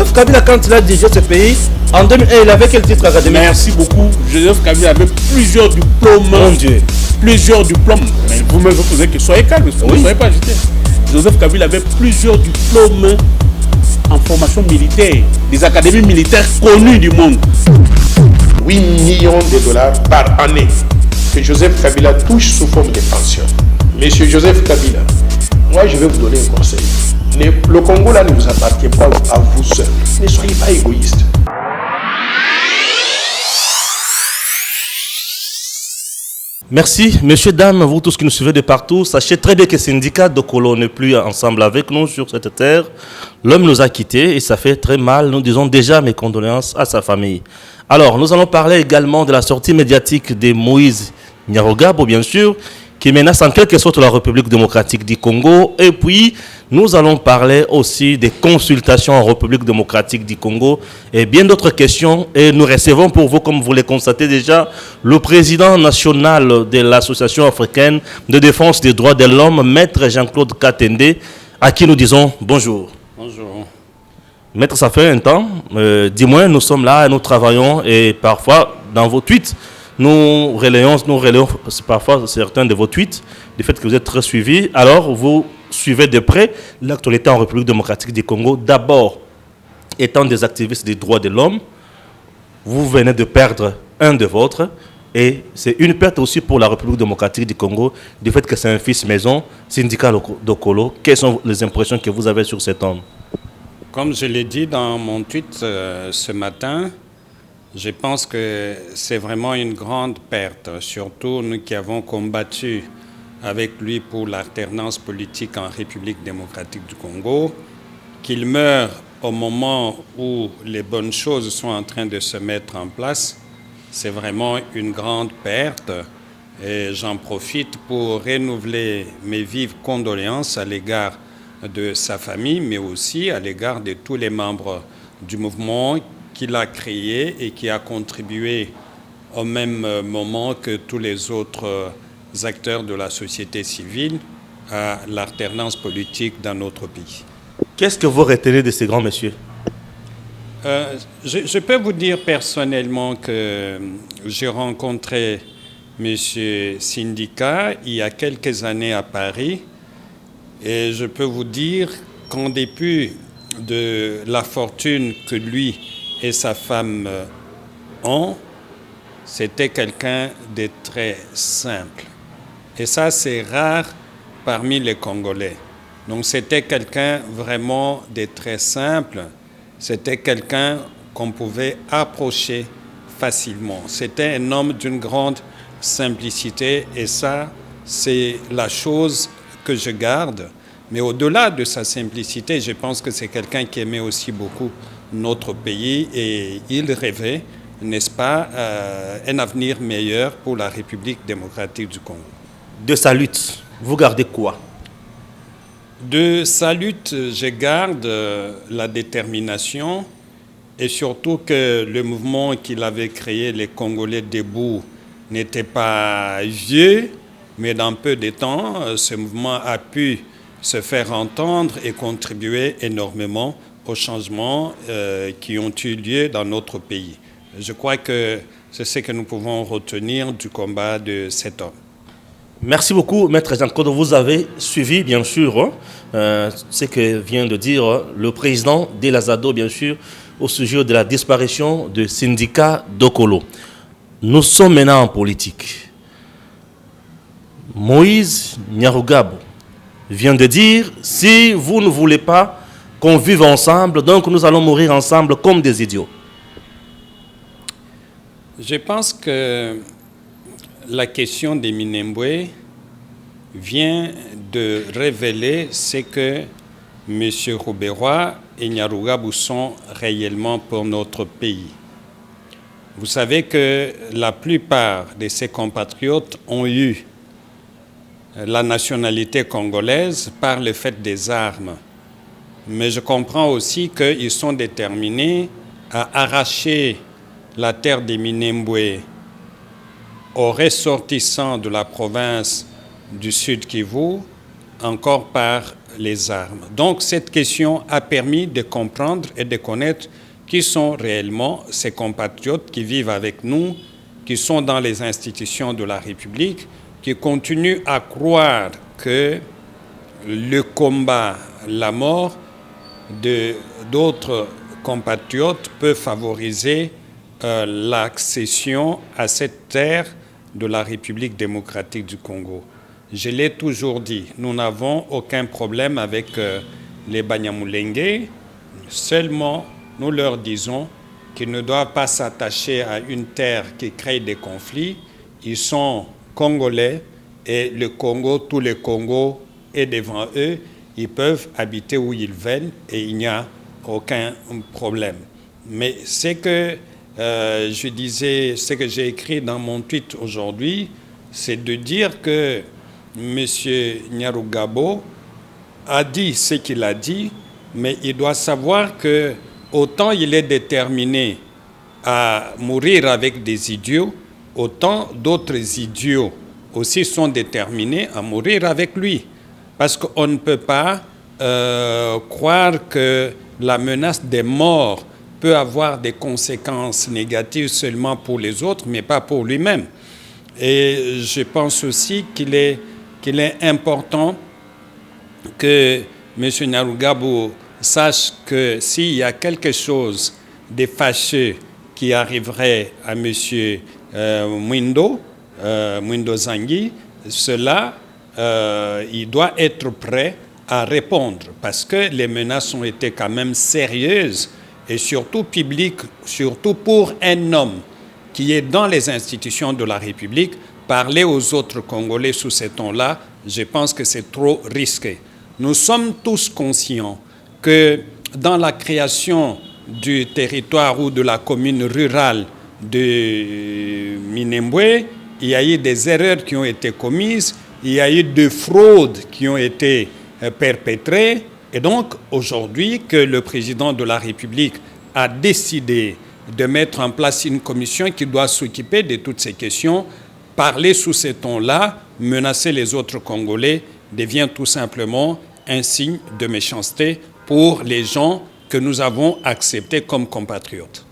Joseph Kabila, quand il a dirigé ce pays, en 2001, il avait quel titre académique? Merci beaucoup. Joseph Kabila avait plusieurs diplômes. Mon Dieu. Plusieurs diplômes. Mais vous-même, vous posez que soyez calme, vous ne soyez pas agité. Joseph Kabila avait plusieurs diplômes en formation militaire, des académies militaires connues du monde. 8 millions de dollars par année que Joseph Kabila touche sous forme de pension. Monsieur Joseph Kabila, moi je vais vous donner un conseil. Le Congo là ne vous appartient pas à vous seul. Ne soyez pas égoïste. Merci, messieurs, dames, vous tous qui nous suivez de partout. Sachez très bien que le syndicat Dokolo n'est plus ensemble avec nous sur cette terre. L'homme nous a quittés et ça fait très mal. Nous disons déjà mes condoléances à sa famille. Alors, nous allons parler également de la sortie médiatique de Moïse Nyarugabo, bien sûr, qui menace en quelque sorte la République démocratique du Congo. Et puis, nous allons parler aussi des consultations en République démocratique du Congo et bien d'autres questions. Et nous recevons pour vous, comme vous le constatez déjà, le président national de l'Association africaine de défense des droits de l'homme, Maître Jean-Claude Katende, à qui nous disons bonjour. Bonjour. Maître, ça fait un temps. Dis-moi, nous sommes là, nous travaillons et parfois, dans vos tweets, nous relayons parfois certains de vos tweets, du fait que vous êtes très suivis. Alors, vous suivez de près l'actualité en République démocratique du Congo. D'abord, étant des activistes des droits de l'homme, vous venez de perdre un de vôtres. Et c'est une perte aussi pour la République démocratique du Congo, du fait que c'est un fils maison, syndicat Dokolo. Quelles sont les impressions que vous avez sur cet homme? Comme je l'ai dit dans mon tweet ce matin, je pense que c'est vraiment une grande perte, surtout nous qui avons combattu avec lui pour l'alternance politique en République démocratique du Congo, qu'il meure au moment où les bonnes choses sont en train de se mettre en place, c'est vraiment une grande perte. Et j'en profite pour renouveler mes vives condoléances à l'égard de sa famille, mais aussi à l'égard de tous les membres du mouvement qu'il a créé et qui a contribué au même moment que tous les autres acteurs de la société civile à l'alternance politique dans notre pays. Qu'est-ce que vous retenez de ces grands messieurs? Je peux vous dire personnellement que j'ai rencontré M. Sindika il y a quelques années à Paris et je peux vous dire qu'en dépit de la fortune que lui et sa femme ont, c'était quelqu'un de très simple. Et ça, c'est rare parmi les Congolais. Donc c'était quelqu'un vraiment de très simple. C'était quelqu'un qu'on pouvait approcher facilement. C'était un homme d'une grande simplicité et ça, c'est la chose que je garde. Mais au-delà de sa simplicité, je pense que c'est quelqu'un qui aimait aussi beaucoup notre pays et il rêvait, n'est-ce pas, un avenir meilleur pour la République démocratique du Congo. De sa lutte, vous gardez quoi? De sa lutte, je garde la détermination et surtout que le mouvement qu'il avait créé, les Congolais debout, n'était pas vieux, mais dans peu de temps, ce mouvement a pu se faire entendre et contribuer énormément aux changements qui ont eu lieu dans notre pays. Je crois que c'est ce que nous pouvons retenir du combat de cet homme. Merci beaucoup, Maître Jean-Claude. Vous avez suivi, bien sûr, ce que vient de dire le président de l'Azado, bien sûr, au sujet de la disparition du syndicat Dokolo. Nous sommes maintenant en politique. Moïse Nyarugabo vient de dire, si vous ne voulez pas qu'on vive ensemble, donc nous allons mourir ensemble comme des idiots. Je pense que la question des Minembwe vient de révéler ce que M. Rouberoy et Nyarugabo sont réellement pour notre pays. Vous savez que la plupart de ses compatriotes ont eu la nationalité congolaise par le fait des armes. Mais je comprends aussi qu'ils sont déterminés à arracher la terre des Minembwe aux ressortissants de la province du Sud Kivu, encore par les armes. Donc cette question a permis de comprendre et de connaître qui sont réellement ces compatriotes qui vivent avec nous, qui sont dans les institutions de la République, qui continuent à croire que le combat, la mort d'autres compatriotes peut favoriser l'accession à cette terre de la République démocratique du Congo. Je l'ai toujours dit, nous n'avons aucun problème avec les Banyamulenge, seulement nous leur disons qu'ils ne doivent pas s'attacher à une terre qui crée des conflits. Ils sont congolais et le Congo, tout le Congo est devant eux. Ils peuvent habiter où ils veulent et il n'y a aucun problème. Mais ce que je disais, ce que j'ai écrit dans mon tweet aujourd'hui, c'est de dire que M. Nyarugabo a dit ce qu'il a dit, mais il doit savoir que autant il est déterminé à mourir avec des idiots, autant d'autres idiots aussi sont déterminés à mourir avec lui. Parce qu'on ne peut pas croire que la menace des morts peut avoir des conséquences négatives seulement pour les autres, mais pas pour lui-même. Et je pense aussi qu'il est important que M. Nyarugabo sache que s'il y a quelque chose de fâcheux qui arriverait à M. Mwindo Nzangi, cela, il doit être prêt à répondre parce que les menaces ont été quand même sérieuses et surtout publiques, surtout pour un homme qui est dans les institutions de la République. Parler aux autres Congolais sous ces tons-là, je pense que c'est trop risqué. Nous sommes tous conscients que dans la création du territoire ou de la commune rurale de Minembwe, il y a eu des erreurs qui ont été commises, il y a eu des fraudes qui ont été perpétrées. Et donc, aujourd'hui, que le président de la République a décidé de mettre en place une commission qui doit s'occuper de toutes ces questions, parler sous ces tons-là, menacer les autres Congolais, devient tout simplement un signe de méchanceté pour les gens que nous avons acceptés comme compatriotes.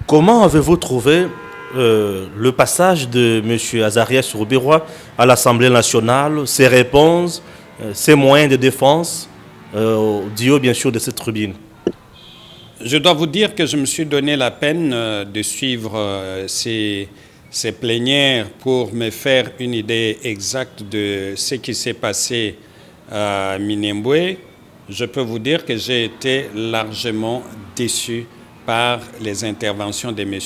Comment avez-vous trouvé le passage de M. Azarias Ruberwa à l'Assemblée nationale, ses réponses, ses moyens de défense, du haut bien sûr de cette tribune? Je dois vous dire que je me suis donné la peine de suivre ces plénières pour me faire une idée exacte de ce qui s'est passé à Minembwe. Je peux vous dire que j'ai été largement déçu par les interventions de M.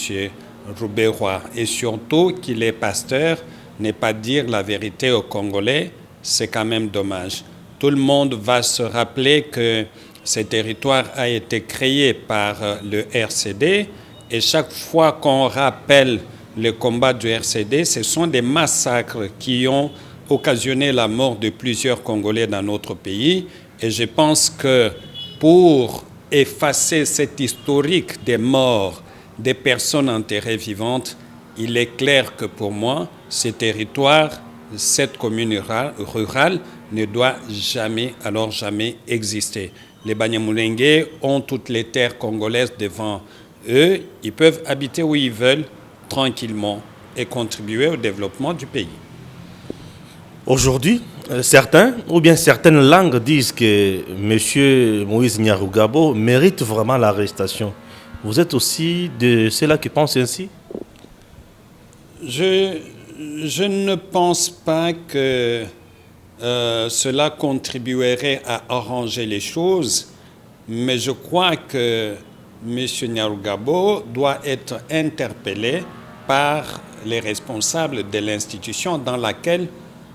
Ruberwa et surtout qu'il est pasteur, n'est pas dire la vérité aux Congolais, c'est quand même dommage. Tout le monde va se rappeler que ce territoire a été créé par le RCD et chaque fois qu'on rappelle le combat du RCD, ce sont des massacres qui ont occasionné la mort de plusieurs Congolais dans notre pays. Et je pense que pour effacer cet historique des morts des personnes enterrées vivantes, il est clair que pour moi, ce territoire, cette commune rurale ne doit jamais, alors jamais exister. Les Banyamulenge ont toutes les terres congolaises devant eux. Ils peuvent habiter où ils veulent, tranquillement, et contribuer au développement du pays. Aujourd'hui, certains, ou bien certaines langues disent que M. Moïse Nyarugabo mérite vraiment l'arrestation. Vous êtes aussi de ceux-là qui pensent ainsi? Je ne pense pas que cela contribuerait à arranger les choses, mais je crois que M. Nyarugabo doit être interpellé par les responsables de l'institution dans laquelle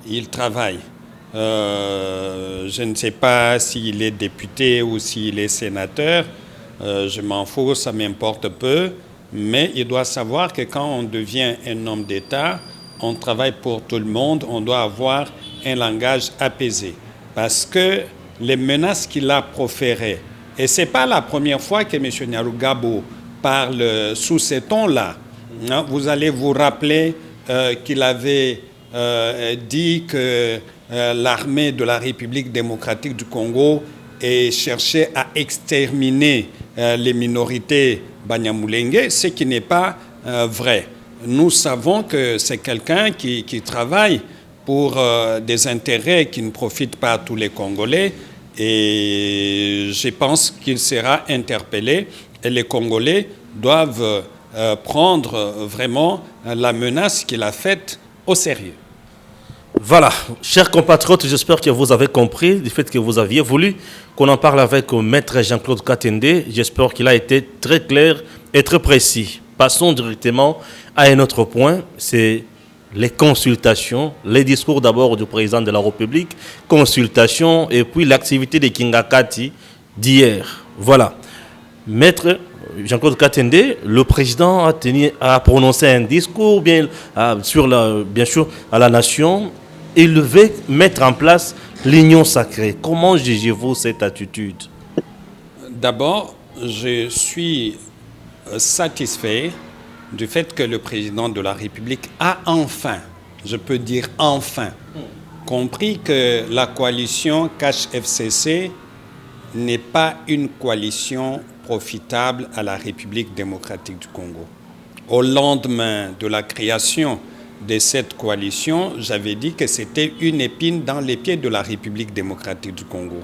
il travaille. Je ne sais pas s'il est député ou s'il est sénateur, je m'en fous, ça m'importe peu, mais il doit savoir que quand on devient un homme d'État, on travaille pour tout le monde, on doit avoir un langage apaisé. Parce que les menaces qu'il a proférées, et ce n'est pas la première fois que M. Nyarugabo parle sous ces tons-là. Vous allez vous rappeler qu'il avait dit que l'armée de la République démocratique du Congo ait cherché à exterminer les minorités Banyamulenge, ce qui n'est pas vrai. Nous savons que c'est quelqu'un qui travaille pour des intérêts qui ne profitent pas à tous les Congolais, et je pense qu'il sera interpellé, et les Congolais doivent prendre vraiment la menace qu'il a faite au sérieux. Voilà, chers compatriotes, j'espère que vous avez compris du fait que vous aviez voulu qu'on en parle avec Maître Jean-Claude Katende. J'espère qu'il a été très clair et très précis. Passons directement à un autre point, c'est les consultations, les discours d'abord du président de la République, consultations, et puis l'activité de Kingakati d'hier. Voilà. Maître Jean-Claude Katende, le président a prononcé un discours bien sûr à la nation. Il devait mettre en place l'union sacrée. Comment jugez-vous cette attitude? D'abord, je suis satisfait du fait que le président de la République a enfin, je peux dire enfin, compris que la coalition CACH-FCC n'est pas une coalition profitable à la République démocratique du Congo. Au lendemain de la création de cette coalition, j'avais dit que c'était une épine dans les pieds de la République démocratique du Congo.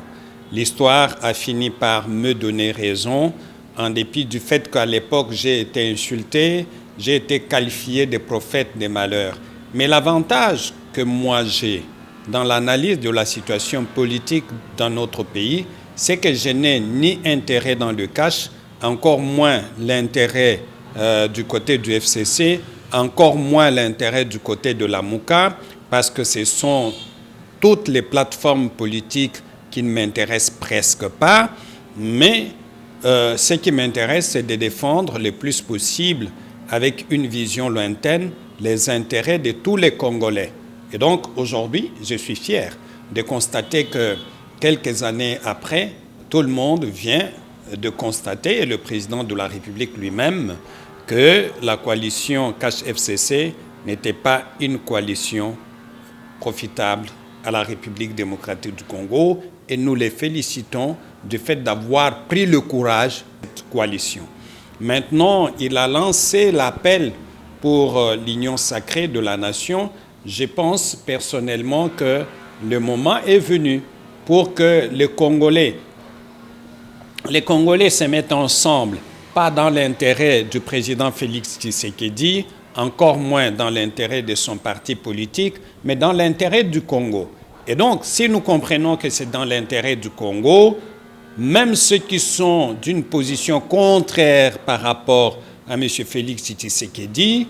L'histoire a fini par me donner raison, en dépit du fait qu'à l'époque j'ai été insulté, j'ai été qualifié de prophète des malheurs. Mais l'avantage que moi j'ai dans l'analyse de la situation politique dans notre pays, c'est que je n'ai ni intérêt dans le cash, encore moins l'intérêt du côté du FCC, encore moins l'intérêt du côté de la MOUCA, parce que ce sont toutes les plateformes politiques qui ne m'intéressent presque pas, mais ce qui m'intéresse, c'est de défendre le plus possible, avec une vision lointaine, les intérêts de tous les Congolais. Et donc, aujourd'hui, je suis fier de constater que quelques années après, tout le monde vient de constater, et le président de la République lui-même, que la coalition CACH-FCC n'était pas une coalition profitable à la République démocratique du Congo, et nous les félicitons du fait d'avoir pris le courage de cette coalition. Maintenant, il a lancé l'appel pour l'union sacrée de la nation. Je pense personnellement que le moment est venu pour que les Congolais se mettent ensemble, pas dans l'intérêt du président Félix Tshisekedi, encore moins dans l'intérêt de son parti politique, mais dans l'intérêt du Congo. Et donc, si nous comprenons que c'est dans l'intérêt du Congo, même ceux qui sont d'une position contraire par rapport à M. Félix Tshisekedi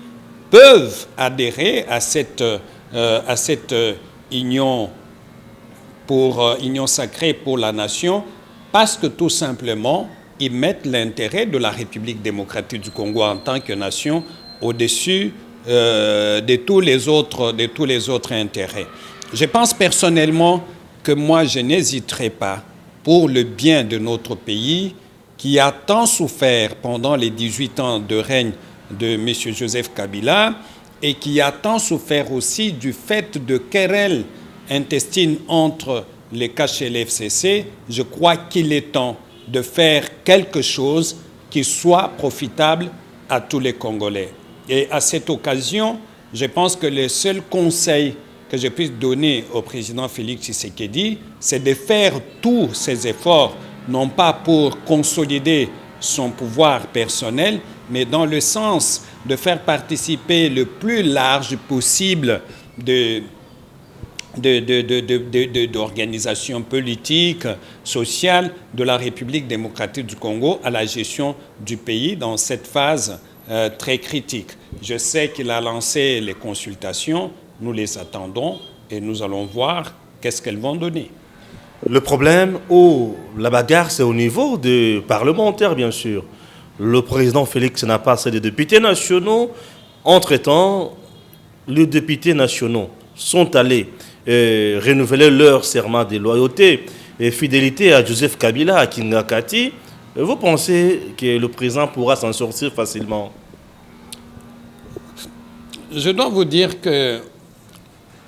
peuvent adhérer à cette union sacrée pour la nation, parce que tout simplement, ils mettent l'intérêt de la République démocratique du Congo en tant que nation au-dessus de tous les autres intérêts. Je pense personnellement que moi, je n'hésiterai pas, pour le bien de notre pays, qui a tant souffert pendant les 18 ans de règne de M. Joseph Kabila, et qui a tant souffert aussi du fait de querelles intestines entre les CACH et les FCC. Je crois qu'il est temps de faire quelque chose qui soit profitable à tous les Congolais. Et à cette occasion, je pense que le seul conseil que je puisse donner au président Félix Tshisekedi, c'est de faire tous ses efforts, non pas pour consolider son pouvoir personnel, mais dans le sens de faire participer le plus large possible d'organisations politiques, sociales de la République démocratique du Congo à la gestion du pays dans cette phase très critique. Je sais qu'il a lancé les consultations, nous les attendons et nous allons voir qu'est-ce qu'elles vont donner. Le problème ou la bagarre, c'est au niveau des parlementaires, bien sûr. Le président Félix n'a pas assez de députés nationaux. Entre-temps, les députés nationaux sont allés renouveler leur serment de loyauté et fidélité à Joseph Kabila, à Kingakati. Vous pensez que le président pourra s'en sortir facilement? Je dois vous dire que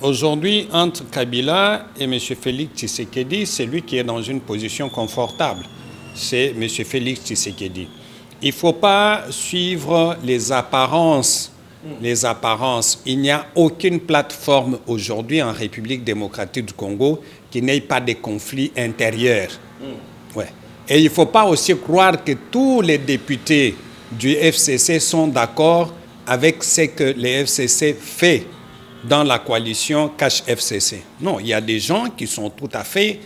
Aujourd'hui, entre Kabila et M. Félix Tshisekedi, c'est lui qui est dans une position confortable. C'est M. Félix Tshisekedi. Il ne faut pas suivre les apparences. Les apparences. Il n'y a aucune plateforme aujourd'hui en République démocratique du Congo qui n'ait pas de conflits intérieurs. Ouais. Et il ne faut pas aussi croire que tous les députés du FCC sont d'accord avec ce que le FCC fait dans la coalition Cash-FCC. Non, il y a des gens qui sont tout à fait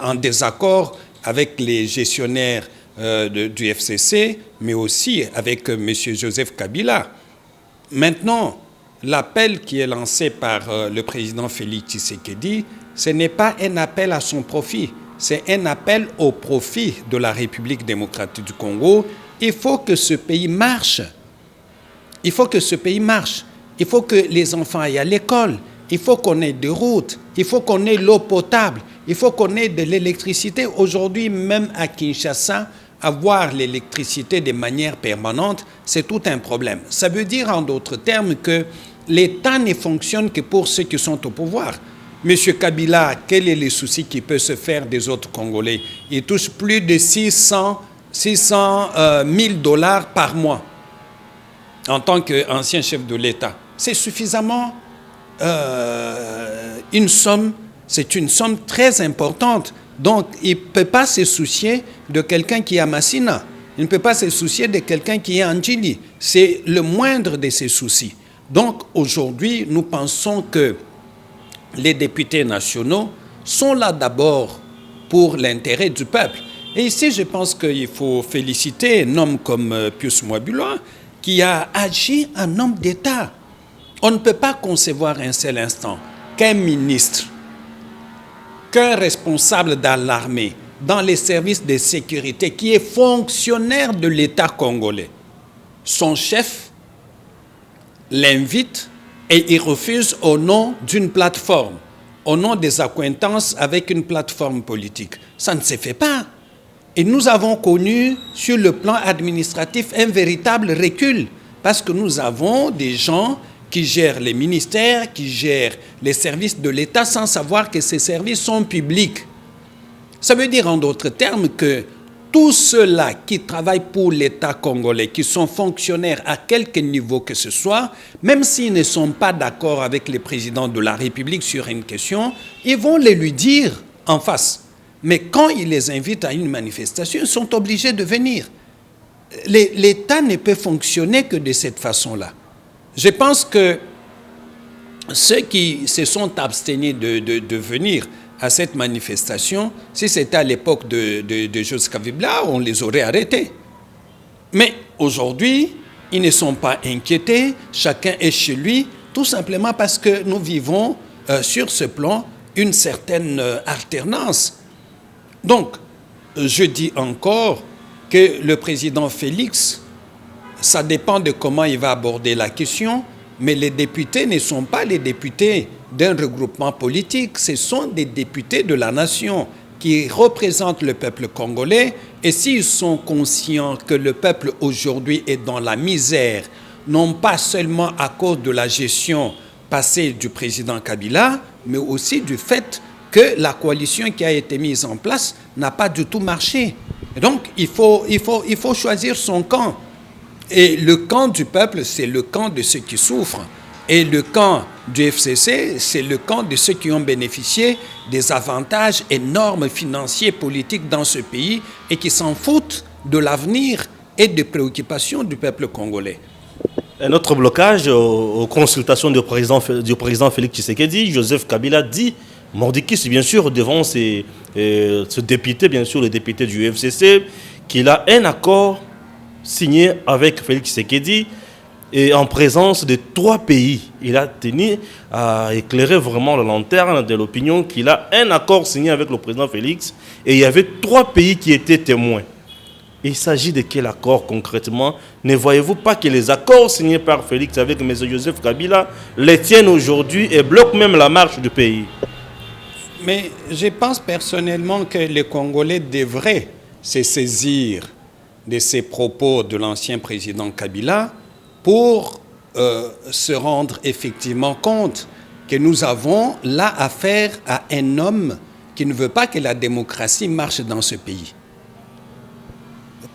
en désaccord avec les gestionnaires du FCC, mais aussi avec M. Joseph Kabila. Maintenant, l'appel qui est lancé par le président Félix Tshisekedi, ce n'est pas un appel à son profit, c'est un appel au profit de la République démocratique du Congo. Il faut que ce pays marche. Il faut que ce pays marche. Il faut que les enfants aillent à l'école. Il faut qu'on ait des routes. Il faut qu'on ait l'eau potable. Il faut qu'on ait de l'électricité. Aujourd'hui, même à Kinshasa, avoir l'électricité de manière permanente, c'est tout un problème. Ça veut dire, en d'autres termes, que l'État ne fonctionne que pour ceux qui sont au pouvoir. Monsieur Kabila, quel est le souci qui peut se faire des autres Congolais? Il touche plus de 600 000 dollars par mois en tant qu'ancien chef de l'État. C'est suffisamment une somme, c'est une somme très importante. Donc, il ne peut pas se soucier de quelqu'un qui est à Massina. Il ne peut pas se soucier de quelqu'un qui est à Ndjili. C'est le moindre de ses soucis. Donc, aujourd'hui, nous pensons que les députés nationaux sont là d'abord pour l'intérêt du peuple. Et ici, je pense qu'il faut féliciter un homme comme Pius Mwabula qui a agi en homme d'État. On ne peut pas concevoir un seul instant qu'un ministre, qu'un responsable dans l'armée, dans les services de sécurité, qui est fonctionnaire de l'État congolais, son chef l'invite et il refuse au nom d'une plateforme, au nom des accointances avec une plateforme politique. Ça ne se fait pas. Et nous avons connu sur le plan administratif un véritable recul parce que nous avons des gens qui gèrent les ministères, qui gèrent les services de l'État sans savoir que ces services sont publics. Ça veut dire en d'autres termes que tous ceux-là qui travaillent pour l'État congolais, qui sont fonctionnaires à quelque niveau que ce soit, même s'ils ne sont pas d'accord avec le président de la République sur une question, ils vont le lui dire en face. Mais quand il les invite à une manifestation, ils sont obligés de venir. L'État ne peut fonctionner que de cette façon-là. Je pense que ceux qui se sont abstenus de venir à cette manifestation, si c'était à l'époque de Joseph Kabila, on les aurait arrêtés. Mais aujourd'hui, ils ne sont pas inquiétés, chacun est chez lui, tout simplement parce que nous vivons sur ce plan une certaine alternance. Donc, je dis encore que le président Félix, ça dépend de comment il va aborder la question, mais les députés ne sont pas les députés d'un regroupement politique, ce sont des députés de la nation qui représentent le peuple congolais. Et s'ils sont conscients que le peuple aujourd'hui est dans la misère, non pas seulement à cause de la gestion passée du président Kabila, mais aussi du fait que la coalition qui a été mise en place n'a pas du tout marché. Et donc, il faut choisir son camp. Et le camp du peuple, c'est le camp de ceux qui souffrent. Et le camp du FCC, c'est le camp de ceux qui ont bénéficié des avantages énormes financiers, politiques dans ce pays et qui s'en foutent de l'avenir et des préoccupations du peuple congolais. Un autre blocage aux consultations du président Félix Tshisekedi, Joseph Kabila dit, mordicus bien sûr, devant ce député, bien sûr, le député du FCC, qu'il a un accord signé avec Félix Tshisekedi et en présence de 3 pays. Il a tenu à éclairer vraiment la lanterne de l'opinion qu'il a un accord signé avec le président Félix et il y avait 3 pays qui étaient témoins. Il s'agit de quel accord concrètement? Ne voyez-vous pas que les accords signés par Félix avec M. Joseph Kabila les tiennent aujourd'hui et bloquent même la marche du pays? Mais je pense personnellement que les Congolais devraient se saisir de ces propos de l'ancien président Kabila pour se rendre effectivement compte que nous avons là affaire à un homme qui ne veut pas que la démocratie marche dans ce pays.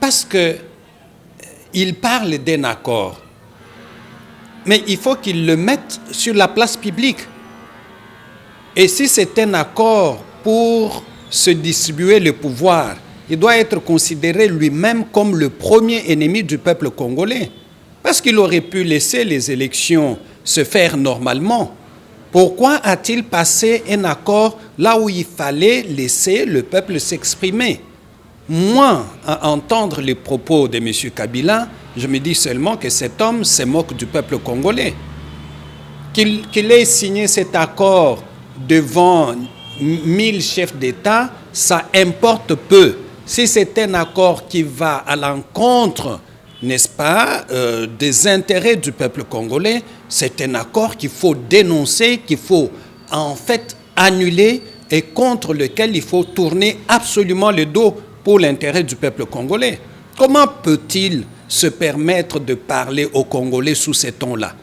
Parce qu'il parle d'un accord, mais il faut qu'il le mette sur la place publique. Et si c'est un accord pour se distribuer le pouvoir, il doit être considéré lui-même comme le premier ennemi du peuple congolais. Parce qu'il aurait pu laisser les élections se faire normalement. Pourquoi a-t-il passé un accord là où il fallait laisser le peuple s'exprimer? Moi, à entendre les propos de M. Kabila, je me dis seulement que cet homme se moque du peuple congolais. Qu'il ait signé cet accord devant 1000 chefs d'État, ça importe peu. Si c'est un accord qui va à l'encontre, n'est-ce pas, des intérêts du peuple congolais, c'est un accord qu'il faut dénoncer, qu'il faut en fait annuler et contre lequel il faut tourner absolument le dos pour l'intérêt du peuple congolais. Comment peut-il se permettre de parler aux Congolais sous ces tons-là?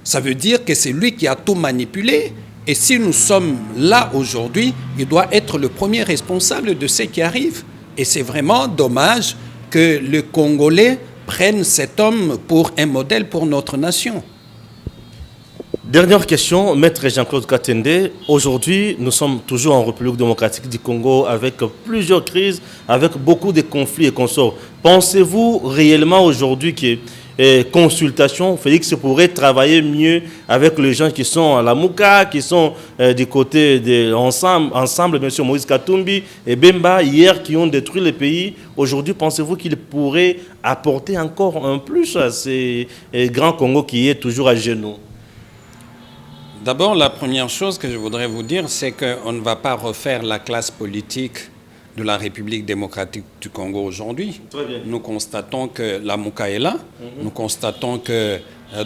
Ça veut dire que c'est lui qui a tout manipulé. Et si nous sommes là aujourd'hui, il doit être le premier responsable de ce qui arrive. Et c'est vraiment dommage que les Congolais prennent cet homme pour un modèle pour notre nation. Dernière question, Maître Jean-Claude Katende. Aujourd'hui, nous sommes toujours en République démocratique du Congo avec plusieurs crises, avec beaucoup de conflits et consorts. Pensez-vous réellement aujourd'hui que consultation, Félix pourrait travailler mieux avec les gens qui sont à la Mouka, qui sont du côté de ensemble, M. Moïse Katumbi et Bemba, hier, qui ont détruit le pays. Aujourd'hui, pensez-vous qu'il pourrait apporter encore un plus à ces grands Congo qui est toujours à genoux? D'abord, la première chose que je voudrais vous dire, c'est qu'on ne va pas refaire la classe politique de la République démocratique du Congo aujourd'hui. Nous constatons que la Mouka est là. Nous constatons que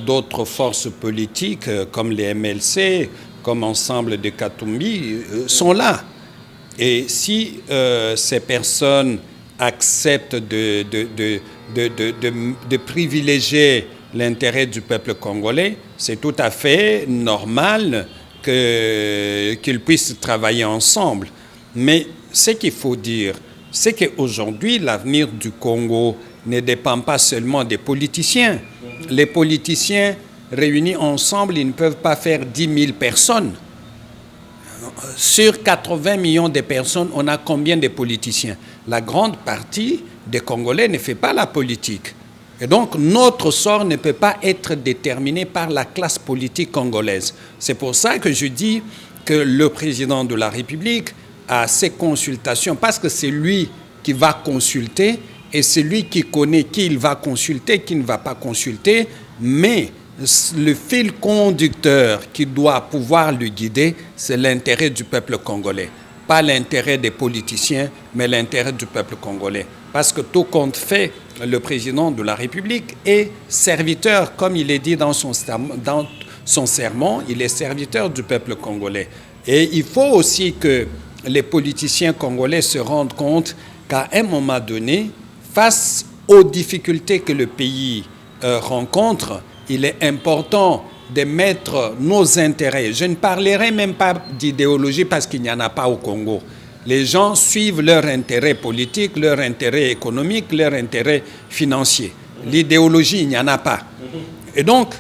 d'autres forces politiques, comme les MLC, comme Ensemble de Katumbi, sont là. Et si ces personnes acceptent de privilégier l'intérêt du peuple congolais, c'est tout à fait normal qu'ils puissent travailler ensemble. Mais ce qu'il faut dire, c'est qu'aujourd'hui, l'avenir du Congo ne dépend pas seulement des politiciens. Les politiciens réunis ensemble, ils ne peuvent pas faire 10 000 personnes. Sur 80 millions de personnes, on a combien de politiciens? La grande partie des Congolais ne fait pas la politique. Et donc, notre sort ne peut pas être déterminé par la classe politique congolaise. C'est pour ça que je dis que le président de la République a ses consultations, parce que c'est lui qui va consulter et c'est lui qui connaît qui il va consulter, qui ne va pas consulter, mais le fil conducteur qui doit pouvoir le guider, c'est l'intérêt du peuple congolais. Pas l'intérêt des politiciens, mais l'intérêt du peuple congolais. Parce que tout compte fait, le président de la République est serviteur, comme il est dit dans son serment, il est serviteur du peuple congolais. Et il faut aussi que les politiciens congolais se rendent compte qu'à un moment donné, face aux difficultés que le pays rencontre, il est important de mettre nos intérêts. Je ne parlerai même pas d'idéologie parce qu'il n'y en a pas au Congo. Les gens suivent leur intérêt politique, leur intérêt économique, leur intérêt financier. L'idéologie, il n'y en a pas. Et donc,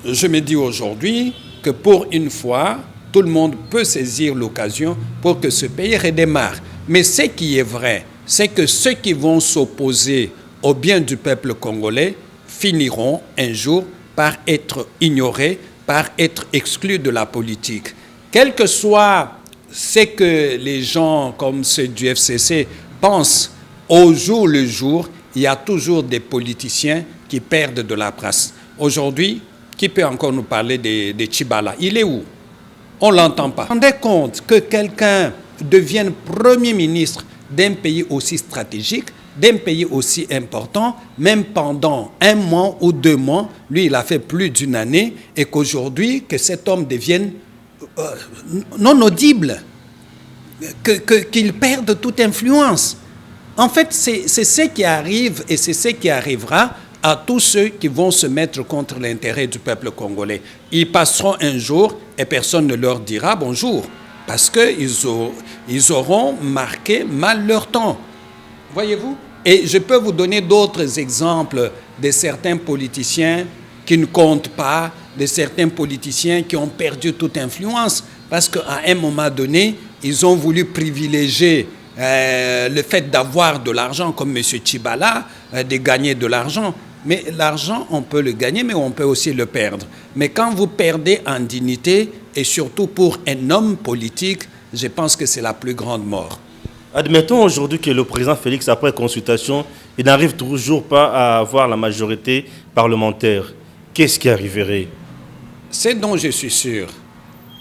je me dis aujourd'hui que pour une fois, tout le monde peut saisir l'occasion pour que ce pays redémarre. Mais ce qui est vrai, c'est que ceux qui vont s'opposer au bien du peuple congolais finiront un jour par être ignorés, par être exclus de la politique. Quel que soit ce que les gens comme ceux du FCC pensent, au jour le jour, il y a toujours des politiciens qui perdent de la place. Aujourd'hui, qui peut encore nous parler de Tchibala? Il est où? On ne l'entend pas. Vous vous rendez compte que quelqu'un devienne Premier ministre d'un pays aussi stratégique, d'un pays aussi important, même pendant 1 mois ou 2 mois, lui il a fait plus d'1 année, et qu'aujourd'hui, que cet homme devienne non audible, qu'il perde toute influence. En fait, c'est ce qui arrive et c'est ce qui arrivera à tous ceux qui vont se mettre contre l'intérêt du peuple congolais. Ils passeront un jour et personne ne leur dira bonjour, parce qu'ils auront marqué mal leur temps. Voyez-vous? Et je peux vous donner d'autres exemples de certains politiciens qui ne comptent pas, de certains politiciens qui ont perdu toute influence, parce qu'à un moment donné, ils ont voulu privilégier le fait d'avoir de l'argent, comme M. Tchibala, de gagner de l'argent. Mais l'argent, on peut le gagner, mais on peut aussi le perdre. Mais quand vous perdez en dignité, et surtout pour un homme politique, je pense que c'est la plus grande mort. Admettons aujourd'hui que le président Félix, après consultation, il n'arrive toujours pas à avoir la majorité parlementaire. Qu'est-ce qui arriverait? Ce dont je suis sûr,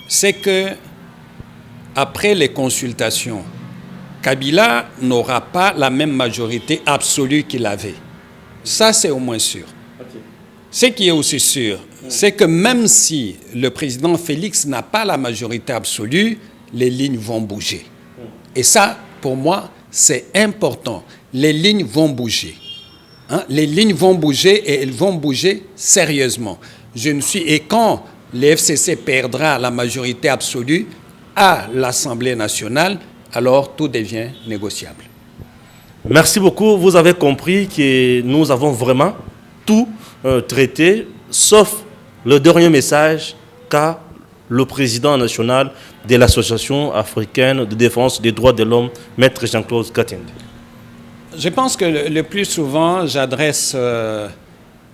c'est que après les consultations, Kabila n'aura pas la même majorité absolue qu'il avait. Ça, c'est au moins sûr. Okay. Ce qui est aussi sûr, c'est que même si le président Félix n'a pas la majorité absolue, les lignes vont bouger. Et ça, pour moi, c'est important. Les lignes vont bouger. Hein? Les lignes vont bouger et elles vont bouger sérieusement. Et quand le FCC perdra la majorité absolue à l'Assemblée nationale, alors tout devient négociable. Merci beaucoup. Vous avez compris que nous avons vraiment tout traité, sauf le dernier message qu'a le président national de l'Association africaine de défense des droits de l'homme, Maître Jean-Claude Katende. Je pense que le plus souvent, j'adresse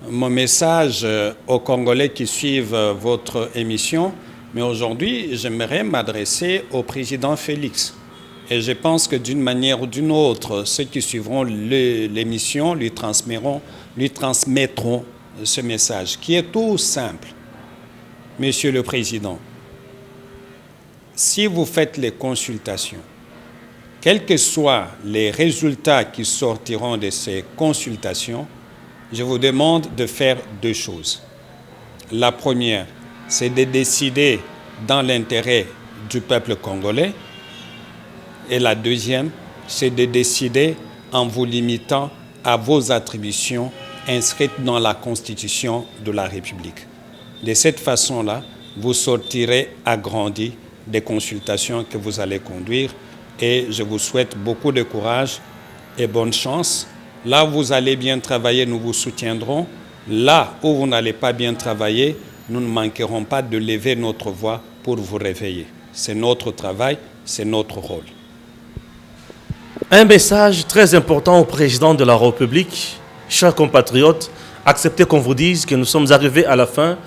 mon message aux Congolais qui suivent votre émission, mais aujourd'hui, j'aimerais m'adresser au président Félix. Et je pense que d'une manière ou d'une autre, ceux qui suivront l'émission lui transmettront ce message, qui est tout simple. Monsieur le Président, si vous faites les consultations, quels que soient les résultats qui sortiront de ces consultations, je vous demande de faire deux choses. La première, c'est de décider dans l'intérêt du peuple congolais. Et la deuxième, c'est de décider en vous limitant à vos attributions inscrites dans la Constitution de la République. De cette façon-là, vous sortirez agrandi des consultations que vous allez conduire et je vous souhaite beaucoup de courage et bonne chance. Là où vous allez bien travailler, nous vous soutiendrons. Là où vous n'allez pas bien travailler, nous ne manquerons pas de lever notre voix pour vous réveiller. C'est notre travail, c'est notre rôle. Un message très important au président de la République. Chers compatriotes, acceptez qu'on vous dise que nous sommes arrivés à la fin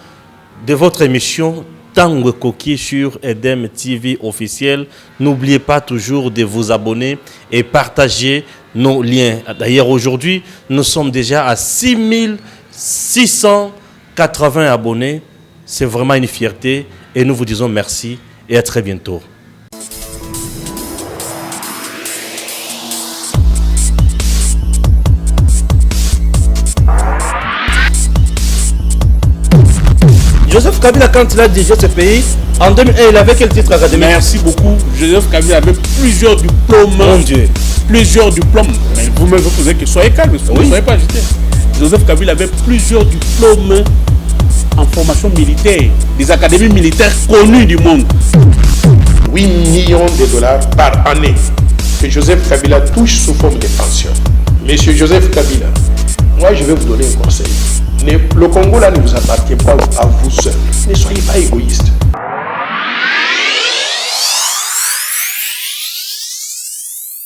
de votre émission Tango Koki sur EDEM TV officiel. N'oubliez pas toujours de vous abonner et partager nos liens. D'ailleurs, aujourd'hui, nous sommes déjà à 6680 abonnés. C'est vraiment une fierté et nous vous disons merci et à très bientôt. Joseph Kabila, quand il a dirigé ce pays, en 2001, il avait quel titre académique? Merci beaucoup. Joseph Kabila avait plusieurs diplômes. Mon Dieu. Plusieurs diplômes. Mais vous-même, vous posez que soyez calme, ne soyez pas agité. Joseph Kabila avait plusieurs diplômes en formation militaire, des académies militaires connues du monde. 8 millions de dollars par année que Joseph Kabila touche sous forme de pension. Monsieur Joseph Kabila, moi je vais vous donner un conseil. Le Congo là ne vous appartient pas à vous seul. Ne soyez pas égoïste.